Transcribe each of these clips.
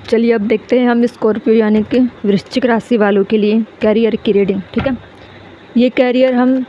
चलिए अब देखते हैं हम स्कॉर्पियो यानी कि वृश्चिक राशि वालों के लिए कैरियर की रीडिंग। ठीक है, ये कैरियर हम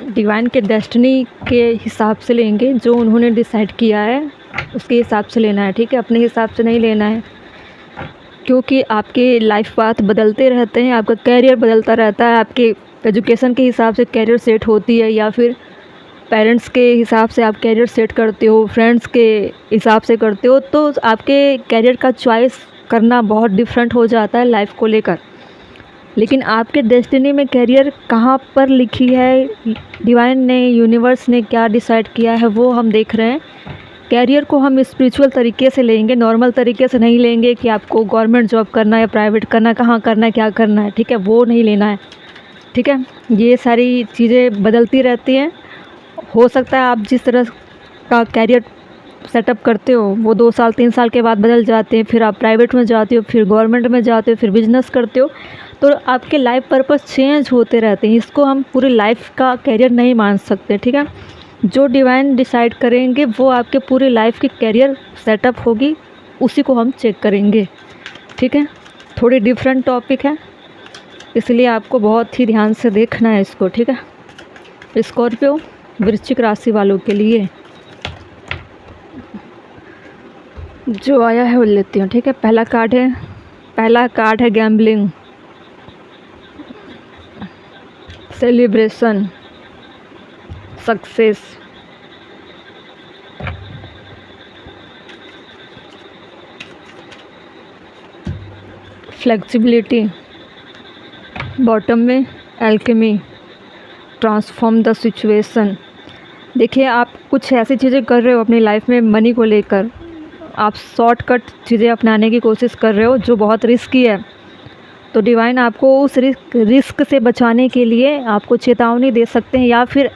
डिवाइन के डेस्टिनी के हिसाब से लेंगे, जो उन्होंने डिसाइड किया है उसके हिसाब से लेना है। ठीक है, अपने हिसाब से नहीं लेना है, क्योंकि आपके लाइफ पाथ बदलते रहते हैं, आपका कैरियर बदलता रहता है। आपके एजुकेशन के हिसाब से कैरियर सेट होती है, या फिर पेरेंट्स के हिसाब से आप कैरियर सेट करते हो, फ्रेंड्स के हिसाब से करते हो, तो आपके कैरियर का चॉइस करना बहुत डिफरेंट हो जाता है लाइफ को लेकर। लेकिन आपके डेस्टिनी में कैरियर कहाँ पर लिखी है, डिवाइन ने, यूनिवर्स ने क्या डिसाइड किया है, वो हम देख रहे हैं। कैरियर को हम स्पिरिचुअल तरीके से लेंगे, नॉर्मल तरीके से नहीं लेंगे कि आपको गवर्नमेंट जॉब करना है या प्राइवेट करना है, कहाँ करना है, क्या करना है। ठीक है, वो नहीं लेना है। ठीक है, ये सारी चीज़ें बदलती रहती हैं। हो सकता है आप जिस तरह का कैरियर सेटअप करते हो वो 2 साल 3 साल के बाद बदल जाते हैं, फिर आप प्राइवेट में जाते हो, फिर गवर्नमेंट में जाते हो, फिर बिजनेस करते हो, तो आपके लाइफ पर्पस चेंज होते रहते हैं। इसको हम पूरी लाइफ का कैरियर नहीं मान सकते। ठीक है, जो डिवाइन डिसाइड करेंगे वो आपके पूरी लाइफ की कैरियर सेटअप होगी, उसी को हम चेक करेंगे। ठीक है, थोड़ी डिफरेंट टॉपिक है, इसलिए आपको बहुत ही ध्यान से देखना है इसको। ठीक है, स्कॉर्पियो वृश्चिक राशि वालों के लिए जो आया है वो लेती हूँ। ठीक है, पहला कार्ड है gambling, celebration, success, flexibility, bottom में एल्केमी, ट्रांसफॉर्म द सिचुएशन। देखिए, आप कुछ ऐसी चीज़ें कर रहे हो अपनी लाइफ में मनी को लेकर, आप शॉर्टकट चीज़ें अपनाने की कोशिश कर रहे हो जो बहुत रिस्की है, तो डिवाइन आपको उस रिस्क से बचाने के लिए आपको चेतावनी दे सकते हैं, या फिर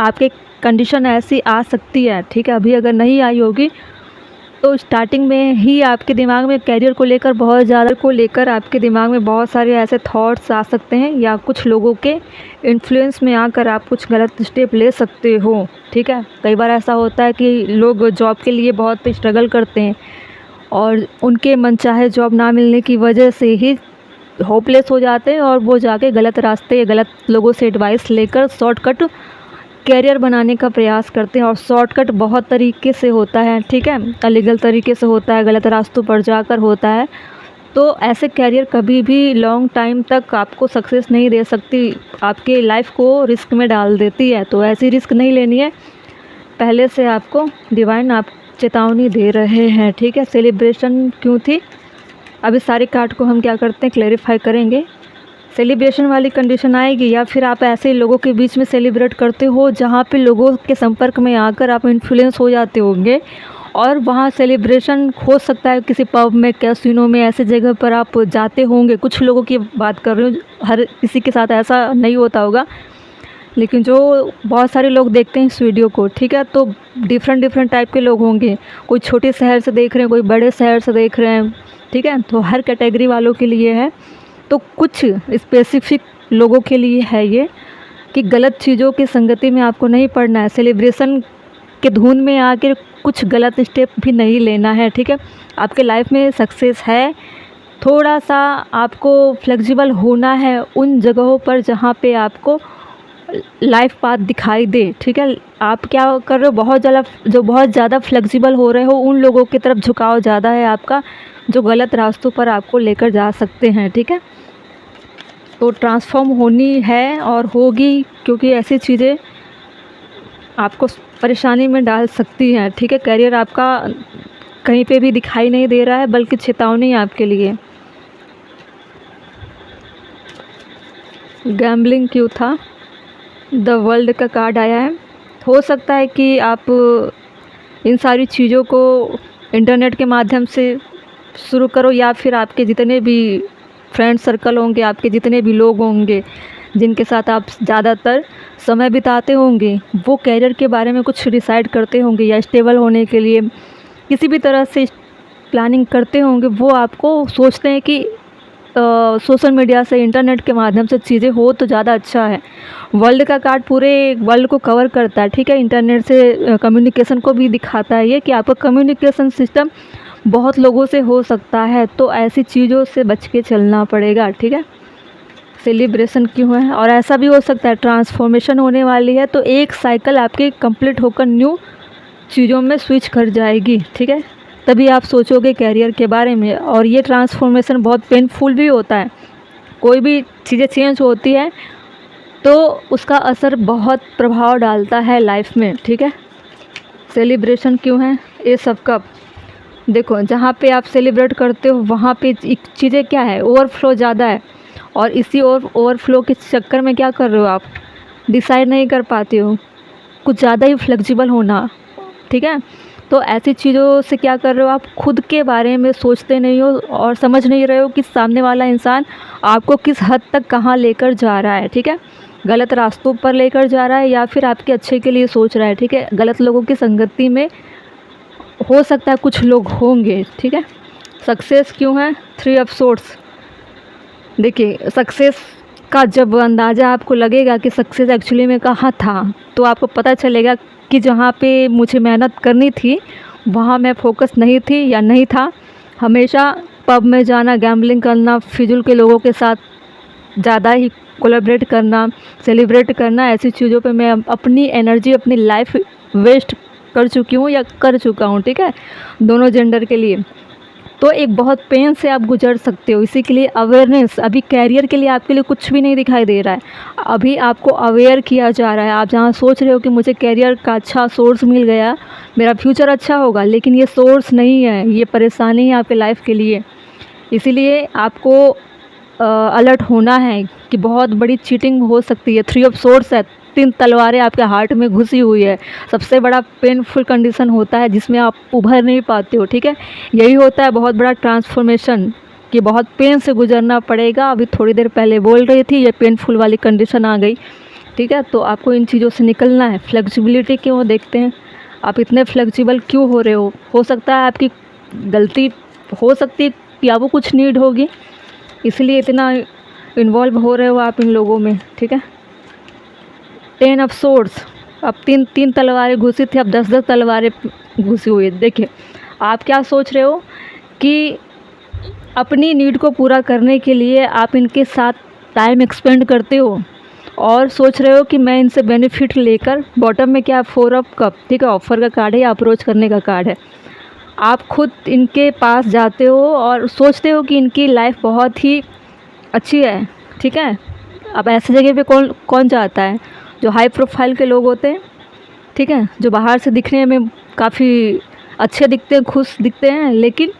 आपके कंडीशन ऐसी आ सकती है। ठीक है, अभी अगर नहीं आई होगी तो स्टार्टिंग में ही आपके दिमाग में कैरियर को लेकर आपके दिमाग में बहुत सारे ऐसे थॉट्स आ सकते हैं, या कुछ लोगों के इन्फ्लुएंस में आकर आप कुछ गलत स्टेप ले सकते हो। ठीक है, कई बार ऐसा होता है कि लोग जॉब के लिए बहुत स्ट्रगल करते हैं और उनके मनचाहे जॉब ना मिलने की वजह से ही होपलेस हो जाते हैं, और वो जाके गलत रास्ते या गलत लोगों से एडवाइस लेकर शॉर्टकट कैरियर बनाने का प्रयास करते हैं। और शॉर्टकट बहुत तरीके से होता है। ठीक है, अलीगल तरीके से होता है, गलत रास्तों पर जाकर होता है, तो ऐसे कैरियर कभी भी लॉन्ग टाइम तक आपको सक्सेस नहीं दे सकती, आपके लाइफ को रिस्क में डाल देती है। तो ऐसी रिस्क नहीं लेनी है, पहले से आपको डिवाइन आप चेतावनी दे रहे हैं। ठीक है, सेलिब्रेशन क्यों थी, अब इस सारे कार्ड को हम क्या करते हैं क्लैरिफाई करेंगे। सेलिब्रेशन वाली कंडीशन आएगी, या फिर आप ऐसे लोगों के बीच में सेलिब्रेट करते हो जहाँ पे लोगों के संपर्क में आकर आप इन्फ्लुएंस हो जाते होंगे, और वहाँ सेलिब्रेशन हो सकता है किसी पब में, कैसीनो में, ऐसे जगह पर आप जाते होंगे। कुछ लोगों की बात कर रही हूँ, हर किसी के साथ ऐसा नहीं होता होगा, लेकिन जो बहुत सारे लोग देखते हैं इस वीडियो को, ठीक है, तो डिफरेंट टाइप के लोग होंगे। कोई छोटे शहर से देख रहे हैं, कोई बड़े शहर से देख रहे हैं। ठीक है, तो हर कैटेगरी वालों के लिए है। तो कुछ स्पेसिफिक लोगों के लिए है ये कि गलत चीज़ों की संगति में आपको नहीं पड़ना है, सेलिब्रेशन के धुन में आकर कुछ गलत स्टेप भी नहीं लेना है। ठीक है, आपके लाइफ में सक्सेस है, थोड़ा सा आपको फ्लेक्सिबल होना है उन जगहों पर जहाँ पे आपको लाइफ पाथ दिखाई दे। ठीक है, आप क्या कर रहे हो, बहुत ज़्यादा फ्लेक्सिबल हो रहे हो, उन लोगों की तरफ झुकाव ज़्यादा है आपका, जो गलत रास्तों पर आपको लेकर जा सकते हैं। ठीक है, तो ट्रांसफॉर्म होनी है और होगी, क्योंकि ऐसी चीज़ें आपको परेशानी में डाल सकती हैं। ठीक है, करियर आपका कहीं पे भी दिखाई नहीं दे रहा है, बल्कि चेतावनी है आपके लिए। गैम्बलिंग क्यों था, द वर्ल्ड का कार्ड आया है। हो सकता है कि आप इन सारी चीज़ों को इंटरनेट के माध्यम से शुरू करो, या फिर आपके जितने भी फ्रेंड सर्कल होंगे, आपके जितने भी लोग होंगे जिनके साथ आप ज़्यादातर समय बिताते होंगे, वो कैरियर के बारे में कुछ डिसाइड करते होंगे, या स्टेबल होने के लिए किसी भी तरह से प्लानिंग करते होंगे। वो आपको सोचते हैं कि सोशल मीडिया से, इंटरनेट के माध्यम से चीज़ें हो तो ज़्यादा अच्छा है। वर्ल्ड का कार्ड पूरे वर्ल्ड को कवर करता है। ठीक है, इंटरनेट से कम्युनिकेशन को भी दिखाता है ये, कि आपका कम्युनिकेशन सिस्टम बहुत लोगों से हो सकता है, तो ऐसी चीज़ों से बच के चलना पड़ेगा, ठीक है। सेलिब्रेशन क्यों है? और ऐसा भी हो सकता है ट्रांसफॉर्मेशन होने वाली है, तो एक साइकिल आपकी कंप्लीट होकर न्यू चीज़ों में स्विच कर जाएगी, ठीक है। तभी आप सोचोगे कैरियर के बारे में, और ये ट्रांसफॉर्मेशन बहुत पेनफुल भी होता है। कोई भी चीज़ें चेंज होती है तो उसका असर बहुत प्रभाव डालता है लाइफ में, ठीक है। सेलिब्रेशन क्यों है? ये सब कब? देखो, जहाँ पे आप सेलिब्रेट करते हो वहाँ पे चीज़ें क्या है, ओवरफ्लो ज़्यादा है, और इसी ओवरफ्लो के चक्कर में क्या कर रहे हो आप, डिसाइड नहीं कर पाते हो, कुछ ज़्यादा ही फ्लेक्सिबल होना, ठीक है। तो ऐसी चीज़ों से क्या कर रहे हो आप, खुद के बारे में सोचते नहीं हो और समझ नहीं रहे हो कि सामने वाला इंसान आपको किस हद तक कहाँ लेकर जा रहा है, ठीक है। गलत रास्तों पर लेकर जा रहा है या फिर आपके अच्छे के लिए सोच रहा है, ठीक है। गलत लोगों की संगति में हो सकता है कुछ लोग होंगे, ठीक है। सक्सेस क्यों है? 3 ऑफ सोर्ड्स। देखिए, सक्सेस का जब अंदाज़ा आपको लगेगा कि सक्सेस एक्चुअली में कहाँ था, तो आपको पता चलेगा कि जहाँ पे मुझे मेहनत करनी थी वहाँ मैं फोकस नहीं थी या नहीं था। हमेशा पब में जाना, गैम्बलिंग करना, फिजूल के लोगों के साथ ज़्यादा ही कोलैबोरेट करना, सेलिब्रेट करना, ऐसी चीज़ों पे मैं अपनी एनर्जी, अपनी लाइफ वेस्ट कर चुकी हूँ या कर चुका हूँ, ठीक है, दोनों जेंडर के लिए। तो एक बहुत पेन से आप गुजर सकते हो। इसी के लिए अवेयरनेस, अभी कैरियर के लिए आपके लिए कुछ भी नहीं दिखाई दे रहा है, अभी आपको अवेयर किया जा रहा है। आप जहाँ सोच रहे हो कि मुझे कैरियर का अच्छा सोर्स मिल गया, मेरा फ्यूचर अच्छा होगा, लेकिन ये सोर्स नहीं है, ये परेशानी है आपके लाइफ के लिए। इसीलिए आपको अलर्ट होना है कि बहुत बड़ी चीटिंग हो सकती है। 3 ऑफ सोर्ड्स है, 3 तलवारें आपके हार्ट में घुसी हुई है। सबसे बड़ा पेनफुल कंडीशन होता है जिसमें आप उभर नहीं पाते हो, ठीक है। यही होता है बहुत बड़ा ट्रांसफॉर्मेशन, कि बहुत पेन से गुजरना पड़ेगा। अभी थोड़ी देर पहले बोल रही थी ये पेनफुल वाली कंडीशन आ गई, ठीक है। तो आपको इन चीज़ों से निकलना है। फ्लेक्सिबिलिटी क्यों देखते हैं, आप इतने फ्लेक्सिबल क्यों हो रहे हो सकता है आपकी गलती हो सकती है कि आपको कुछ नीड होगी, इसलिए इतना इन्वॉल्व हो रहे हो आप इन लोगों में, ठीक है। 10 ऑफ सोर्ड्स, अब तीन तलवारें घुसी थी, अब 10 तलवारें घुसी हुई है। देखिए, आप क्या सोच रहे हो कि अपनी नीड को पूरा करने के लिए आप इनके साथ टाइम एक्सपेंड करते हो और सोच रहे हो कि मैं इनसे बेनिफिट लेकर, बॉटम में क्या, 4 ऑफ कप, ठीक है, ऑफ़र का कार्ड है या अप्रोच करने का कार्ड है। आप खुद इनके पास जाते हो और सोचते हो कि इनकी लाइफ बहुत ही अच्छी है, ठीक है। अब ऐसी जगह पे कौन कौन जाता है, जो हाई प्रोफाइल के लोग होते हैं, ठीक है, जो बाहर से दिखने में काफ़ी अच्छे दिखते हैं, खुश दिखते हैं, लेकिन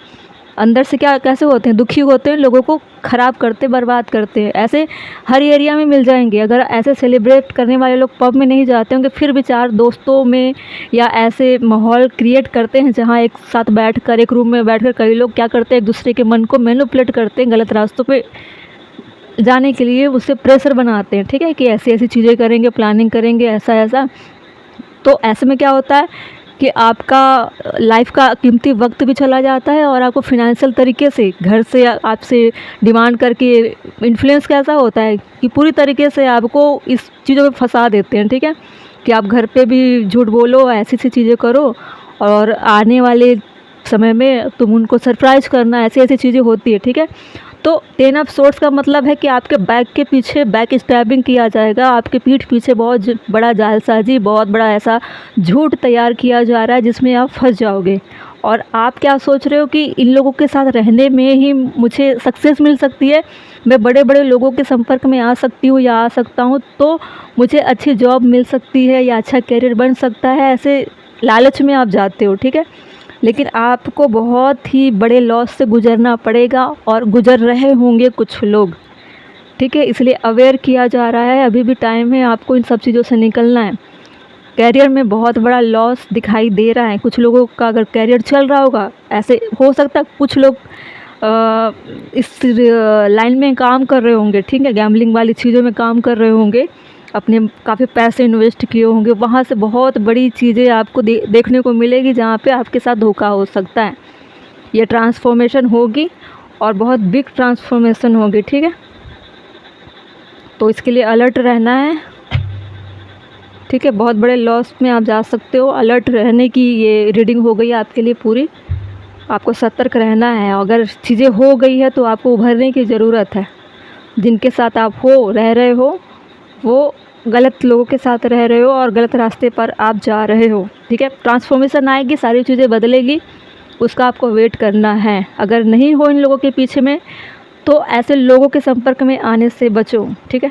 अंदर से क्या कैसे होते हैं, दुखी होते हैं, लोगों को ख़राब करते, बर्बाद करते हैं। ऐसे हर एरिया में मिल जाएंगे। अगर ऐसे सेलिब्रेट करने वाले लोग पब में नहीं जाते होंगे, फिर भी 4 दोस्तों में या ऐसे माहौल क्रिएट करते हैं जहाँ एक साथ बैठकर, एक रूम में बैठकर कई लोग क्या करते हैं, एक दूसरे के मन को मैनिपुलेट करते हैं, गलत रास्तों पे जाने के लिए उससे प्रेशर बनाते हैं, ठीक है, कि ऐसी ऐसी चीज़ें करेंगे, प्लानिंग करेंगे, ऐसा ऐसा। तो ऐसे में क्या होता है कि आपका लाइफ का कीमती वक्त भी चला जाता है, और आपको फिनेंशियल तरीके से घर से आपसे डिमांड करके इन्फ्लुएंस कैसा होता है कि पूरी तरीके से आपको इस चीज़ों में फंसा देते हैं, ठीक है, कि आप घर पे भी झूठ बोलो, ऐसी ऐसी चीज़ें करो, और आने वाले समय में तुम उनको सरप्राइज़ करना, ऐसी ऐसी चीज़ें होती है, ठीक है। तो 10 ऑफ सोर्ड्स का मतलब है कि आपके बैक के पीछे बैक स्टैबिंग किया जाएगा, आपके पीठ पीछे बहुत बड़ा जालसाजी, बहुत बड़ा ऐसा झूठ तैयार किया जा रहा है जिसमें आप फंस जाओगे। और आप क्या सोच रहे हो कि इन लोगों के साथ रहने में ही मुझे सक्सेस मिल सकती है, मैं बड़े बड़े लोगों के संपर्क में आ सकती हूँ या आ सकता हूँ, तो मुझे अच्छी जॉब मिल सकती है या अच्छा करियर बन सकता है, ऐसे लालच में आप जाते हो, ठीक है। लेकिन आपको बहुत ही बड़े लॉस से गुजरना पड़ेगा, और गुजर रहे होंगे कुछ लोग, ठीक है। इसलिए अवेयर किया जा रहा है, अभी भी टाइम है आपको इन सब चीज़ों से निकलना है। कैरियर में बहुत बड़ा लॉस दिखाई दे रहा है कुछ लोगों का। अगर कैरियर चल रहा होगा, ऐसे हो सकता है कुछ लोग इस लाइन में काम कर रहे होंगे, ठीक है, गैम्बलिंग वाली चीज़ों में काम कर रहे होंगे, अपने काफ़ी पैसे इन्वेस्ट किए होंगे, वहाँ से बहुत बड़ी चीज़ें आपको देखने को मिलेगी जहाँ पे आपके साथ धोखा हो सकता है। ये ट्रांसफॉर्मेशन होगी और बहुत बिग ट्रांसफॉर्मेशन होगी, ठीक है। तो इसके लिए अलर्ट रहना है, ठीक है। बहुत बड़े लॉस में आप जा सकते हो, अलर्ट रहने की ये रीडिंग हो गई आपके लिए पूरी। आपको सतर्क रहना है। अगर चीज़ें हो गई है तो आपको उभरने की ज़रूरत है। जिनके साथ आप रह रहे हो वो गलत लोगों के साथ रह रहे हो और गलत रास्ते पर आप जा रहे हो। ठीक है, ट्रांसफॉर्मेशन आएगी, सारी चीज़ें बदलेगी, उसका आपको वेट करना है। अगर नहीं हो इन लोगों के पीछे में तो ऐसे लोगों के संपर्क में आने से बचो। ठीक है।